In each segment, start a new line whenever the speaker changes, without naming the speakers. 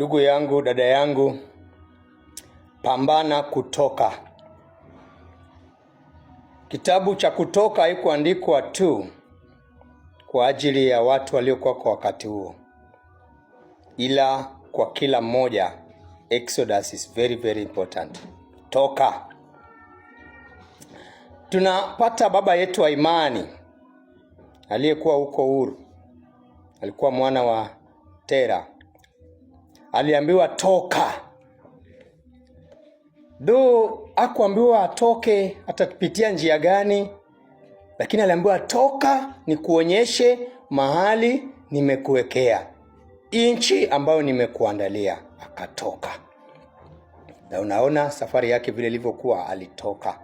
Ndugu yangu, dada yangu, pambana kutoka. Kitabu cha Kutoka haikuandikwa tu kwa ajili ya watu waliokuwa kwa wakati huo, ila kwa kila mmoja. Exodus is very very important. Toka. Tunapata baba yetu wa imani aliyekuwa huko Uru, alikuwa mwana wa Tera, aliambiwa toka. Hakuambiwa atoke atapitia njia gani, lakini aliambiwa toka, nikuonyeshe mahali nimekuwekea, inchi ambayo nimekuandalia. Akatoka. Na unaona safari yake vile ilivyokuwa, alitoka.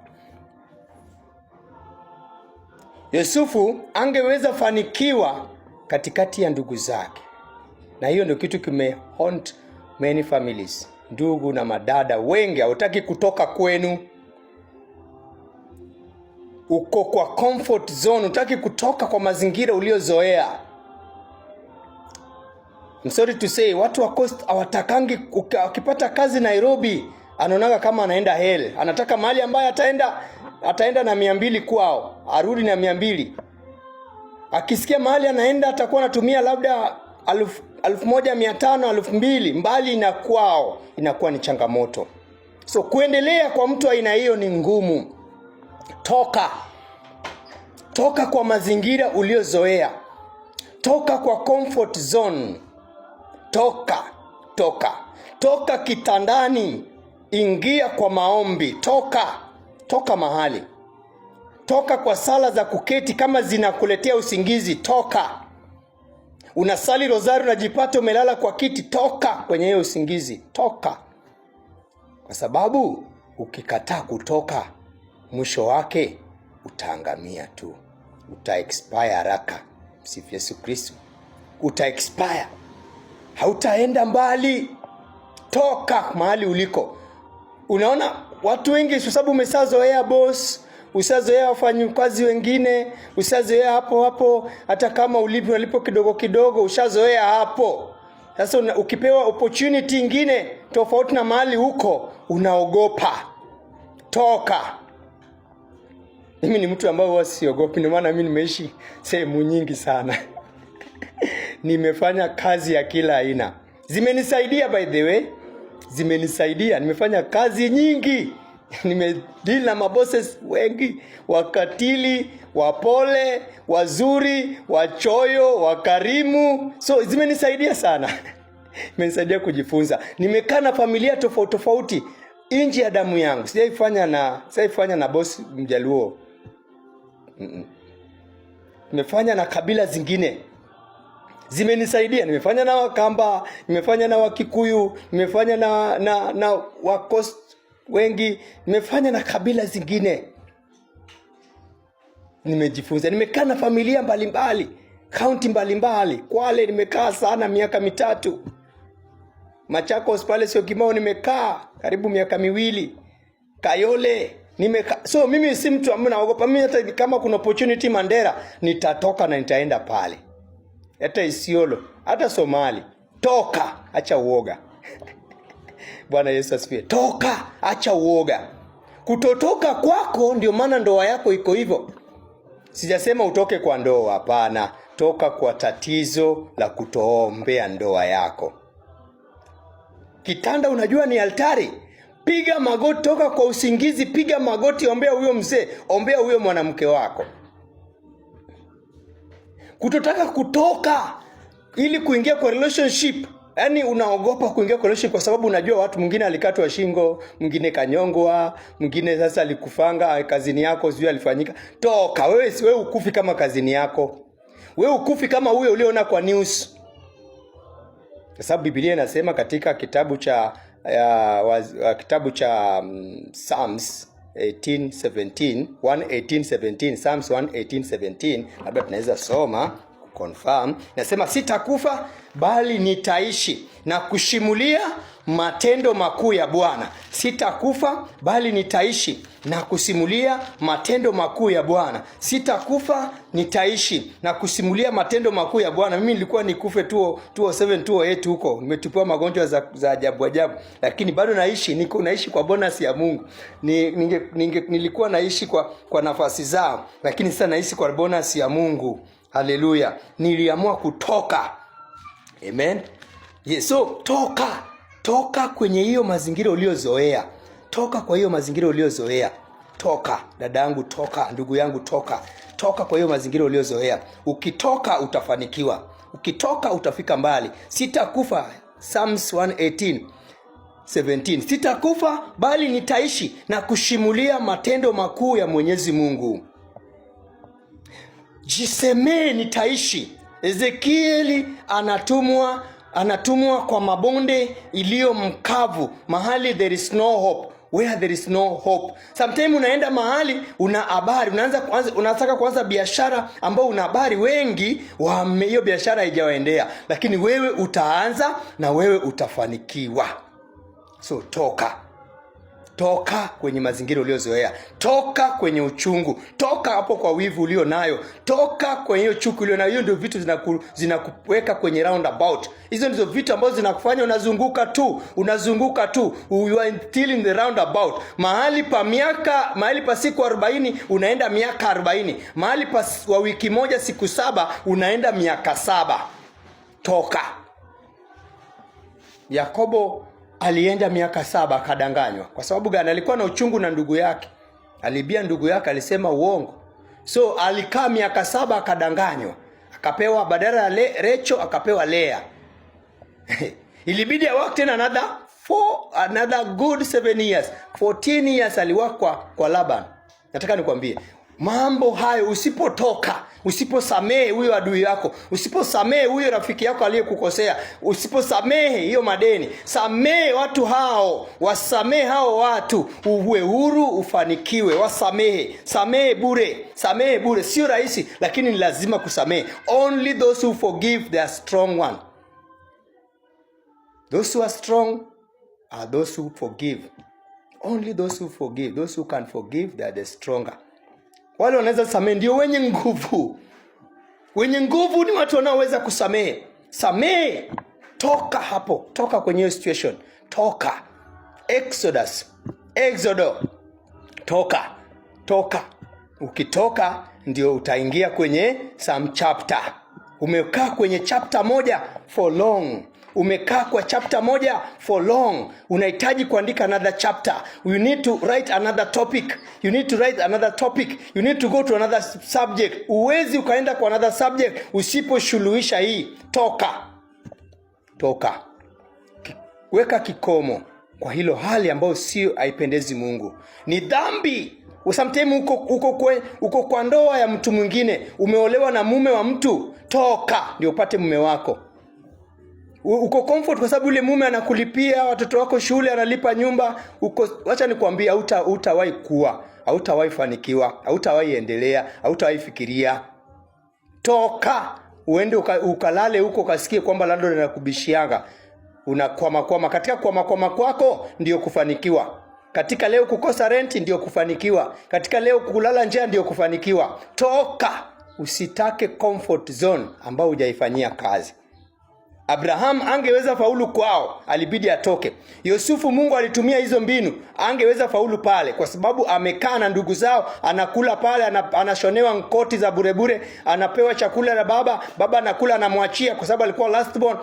Yusufu angeweza fanikiwa katikati ya ndugu zake. Na hiyo ndio kitu kimehaunt many families. Ndugu na madada wengi hawataki kutoka kwenu. Uko kwa comfort zone, hutaki kutoka kwa mazingira uliozoea. I'm sorry to say, watu wa coast hawatakangi. Ukipata kazi Nairobi, anaonaga kama anaenda hell. Anataka mahali ambaye ataenda na 200 kwao, arudi na 200. Akisikia mahali anaenda atakuwa anatumia labda 1500, 2000, mbali na kwao inakuwa ni changamoto. So kuendelea kwa mtu aina hiyo ni ngumu. Toka kwa mazingira uliozoea. Toka kwa comfort zone. Toka kitandani, ingia kwa maombi. Toka mahali. Toka kwa sala za kuketi kama zinakuletea usingizi. Toka. Unasali rozari unajipata umelala kwa kiti. Toka kwenye hiyo usingizi. Toka. Kwa sababu ukikataa kutoka, mwisho wake utaangamia tu. Expire haraka. Msifu Yesu Kristo. Expire. Hautaenda mbali. Toka mahali uliko. Unaona watu wengi kwa sababu umeshazoea boss, ushazoea wafanyakazi wengine, ushazoea hapo hata kama ulipo kidogo kidogo, ushazoea hapo. Sasa ukipewa opportunity nyingine tofauti na mahali huko, unaogopa. Toka. Mimi ni mtu ambaye siogopi, ndio maana mimi nimeishi sehemu nyingi sana. Nimefanya kazi ya kila aina. Zimenisaidia by the way. Zimenisaidia. Nimefanya kazi nyingi. Nimedeal na mabosses wengi, wakatili, wapole, wazuri, wachoyo, wakarimu. So zimenisaidia sana. Imenisaidia kujifunza. Nimekaa na familia tofauti nje ya damu yangu. Sijaifanya na boss Mjaluo. Nimefanya na kabila zingine. Zimenisaidia. Nimefanya na Wakamba, nimefanya na Wakikuyu, nimefanya na Wakost wengi, nimefanya na kabila zingine. Nimejifunza. Nimekaa na familia mbalimbali, county mbalimbali. Kwale nimekaa sana miaka 3. Machakos pale Syokimau nimekaa karibu miaka 2. Kayole nimekaa. So mimi si mtu ambaye naogopa. Mimi hata kama kuna opportunity Mandera, nitatoka na nitaenda pale. Hata Isiolo, hata Somali. Toka, acha uoga. Bwana Yesu asifiwe. Toka, acha uoga. Kutotoka kwako ndio maana ndoa yako iko hivyo. Sijasema utoke kwa ndoa, hapana. Toka kwa tatizo la kutoombea ndoa yako. Kitanda unajua ni altari. Piga magoti, toka kwa usingizi, piga magoti, ombea huyo mzee, ombea huyo mwanamke wako. Kutotaka kutoka ili kuingia kwa relationship. Yaani unaogopa kuingia kwa relationship kwa sababu unajua watu mwingine alikatwa shingo, mwingine kanyongwa, mwingine sasa alikufanga kazini yako sio alifanyika. Toka, wewe ukufi kama kazini yako. Wewe ukufi kama huyo uliona kwa news. Kwa sababu Biblia inasema katika kitabu cha Psalms 18:17, Psalms 1:18-17, labda tunaweza soma confirm. Nasema sitakufa bali nitaishi na kusimulia matendo makuu ya Bwana. Sitakufa bali nitaishi na kusimulia matendo makuu ya Bwana. Sitakufa, nitaishi na kusimulia matendo makuu ya Bwana. Mimi nilikuwa nikufe 207 208 huko. Nimetupiwa magonjwa za ajabu ajabu, lakini bado naishi. Naishi kwa bonus ya Mungu. Nilikuwa naishi kwa nafasi zao, lakini sasa naishi kwa bonus ya Mungu. Haleluya. Niliamua kutoka. Amen. Yes, so toka kwenye hiyo mazingira uliozoea. Toka kwa hiyo mazingira uliozoea. Toka dadangu, toka ndugu yangu, toka kwa hiyo mazingira uliozoea. Ukitoka utafanikiwa. Ukitoka utafika mbali. Sitakufa, Psalms 118:17. Sitakufa bali nitaishi na kushimulia matendo makuu ya Mwenyezi Mungu. Jisemee nitaishi. Ezekieli anatumwa kwa mabonde iliyo mkavu, mahali there is no hope, where there is no hope. Sometimes unaenda mahali una habari, unataka kuanza biashara ambao una habari wengi hiyo biashara haijawaendea, lakini wewe utaanza na wewe utafanikiwa. So toka kwenye mazingira uliozoea. Toka kwenye uchungu. Toka hapo kwa wivu ulio nayo. Toka kwenye hiyo chuki ulio nayo. Hiyo ndio vitu zinakuweka kwenye roundabout. Hizo ndizo vitu ambazo zinakufanya unazunguka tu. You are still in the roundabout. Mahali pa siku 40 unaenda miaka 40. Mahali pa wiki moja siku 7 unaenda miaka 7. Toka. Yakobo alienda miaka 7 akadanganywa. Kwa sababu gani? Alikuwa na uchungu na ndugu yake. Alibia ndugu yake, alisema uongo. So alikaa miaka 7 akadanganywa. Akapewa badala ya Rachel akapewa Lea. Ilibidi awake tena another good 7 years. 14 years aliwaka kwa Laban. Nataka nikwambie, mambo hayo usiposamehe huyo adui yako, usiposamehe huyo rafiki yako aliyekukosea, usiposamehe hiyo madeni, samehe watu hao, wasamehe hao watu, uwe huru, ufanikiwe. Samehe bure. Sio rahisi, lakini ni lazima kusamehe. Only those who forgive, they are strong one. Those who are strong are those who forgive. Only those who forgive, those who can forgive, they are the stronger. Wale wanaweza samehe ndio wenye nguvu. Wenye nguvu ni watu wanaoweza kusamehe. Samehe. Toka hapo. Toka kwenye hiyo situation. Toka. Exodo. Toka. Ukitoka ndio utaingia kwenye some chapter. Umekaa kwenye chapter moja for long. Umekaa kwa chapter moja for long. Unahitaji kuandika another chapter. You need to write another topic. You need to go to another subject. Uwezi ukaenda kwa another subject usiposhuluhisha hii. Toka. Weka kikomo kwa hilo hali ambayo sio haipendezi Mungu. Ni dhambi. Sometimes uko kwa ndoa ya mtu mwingine. Umeolewa na mume wa mtu. Toka ndio upate mume wako. Uko comfort kwa sababu yule mume anakulipia watoto wako shule, analipa nyumba. Acha nikwambie, hutawahi kuwa, hautawahi fanikiwa, hautawahi endelea, hautawahi fikiria. Toka uende ukalale huko, kasikie kwamba landlord anakubishianga. Unakwama. Katika kwama kwako ndio kufanikiwa. Katika leo kukosa rent ndio kufanikiwa. Katika leo kulala njaa ndio kufanikiwa. Toka. Usitake comfort zone ambao hujaifanyia kazi. Abraham angeweza faulu kwao, alibidi atoke. Yusufu, Mungu alitumia hizo mbinu, angeweza faulu pale kwa sababu amekaa na ndugu zao, anakula pale, anashonewa nkoti za bure, anapewa chakula na baba anakula, anamwachia kwa sababu alikuwa last born.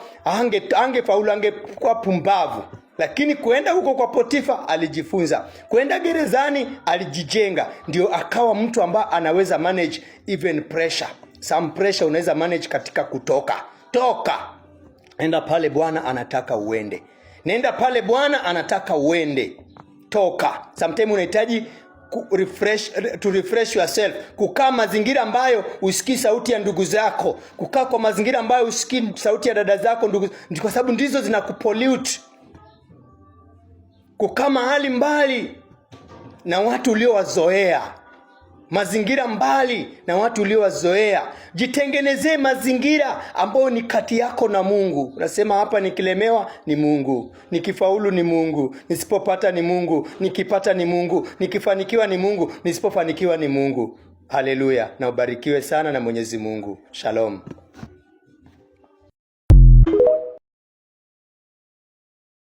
Angefaulu, angekuwa pumbavu. Lakini kuenda huko kwa Potifa alijifunza. Kuenda gerezani alijijenga, ndio akawa mtu ambaye anaweza manage even pressure. Some pressure unaweza manage katika kutoka. Toka. Nenda pale Bwana anataka uende. Toka. Sometimes unahitaji to refresh yourself. Kukaa mazingira ambayo usikii sauti ya ndugu zako. Kukaa kwa mazingira ambayo usikii sauti ya dada zako, ndugu, kwa sababu ndizo zinakupollute. Kukaa mahali mbali na watu uliowazoea. mazingira mbali na watu uliowazoea. Jitengenezee mazingira ambayo ni kati yako na Mungu. Unasema hapa nikilemewa ni Mungu, nikifaulu ni Mungu, nisipopata ni Mungu, nikipata ni Mungu, nikifanikiwa ni Mungu, nisipofanikiwa ni Mungu. Haleluya, na ubarikiwe sana na Mwenyezi Mungu. Shalom.